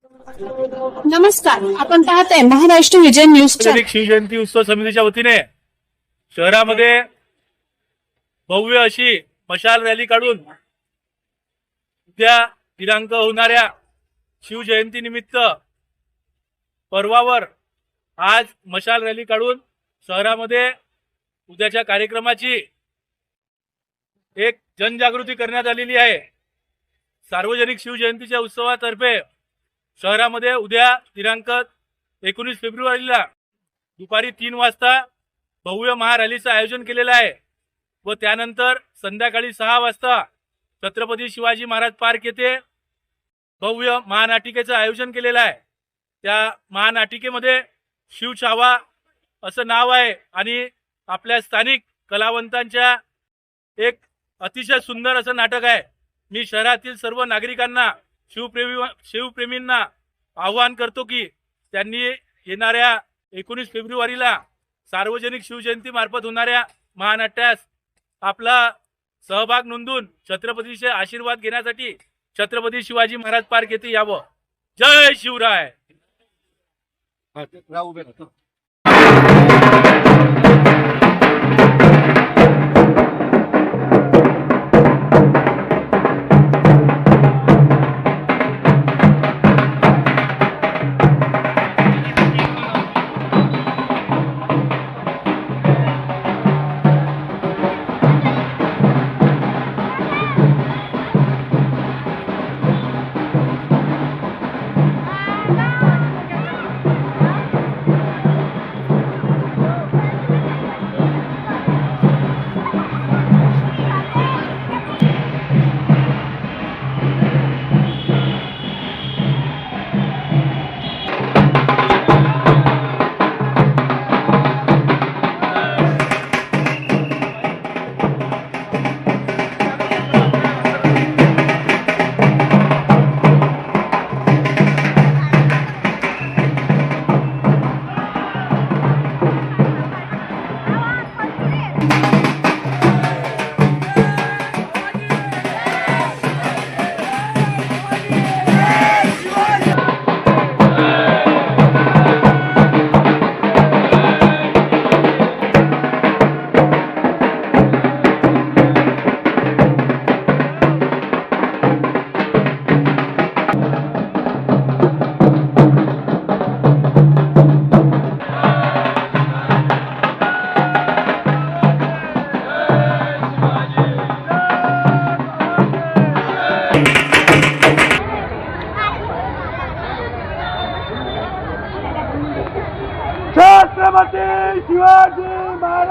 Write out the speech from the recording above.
नमस्कार, आपण पाहत आहे महाराष्ट्र विजय न्यूज चॅनल। शिवजयंती उत्सव समितीच्या वतीने शहरामध्ये भव्य अशी मशाल रॅली काढून उद्या दिनांक होणाऱ्या शिवजयंती निमित्त पर्वावर आज मशाल रॅली काढून शहरामध्ये उद्याच्या कार्यक्रमाची एक जनजागृती करण्यात आलेली आहे। सार्वजनिक शिवजयंतीच्या उत्सवातर्फे शहरामध्ये उद्या दिनांक 19 फेब्रुवारीला दुपारी 3 वाजता भव्य महारॅलीचं आयोजन केलेलं आहे व त्यानंतर संध्याकाळी 6 वाजता छत्रपती शिवाजी महाराज पार्क येथे भव्य महानाटिकेचं आयोजन केलेलं आहे। त्या महानाटिकेमध्ये शिवछावा असं नाव आहे आणि आपल्या स्थानिक कलावंतांच्या एक अतिशय सुंदर असं नाटक आहे। मी शहरातील सर्व नागरिकांना शिवप्रेमींना आवाहन करतो की त्यांनी येणाऱ्या 19 फेब्रुवारीला सार्वजनिक शिवजयंती मार्फत होणाऱ्या महानाट्यास आपला सहभाग नोंदवून छत्रपतीचे आशीर्वाद घेण्यासाठी छत्रपती शिवाजी महाराज पार्क येथे यावं। जय शिवराय। छत्रपती शिवाजी महाराज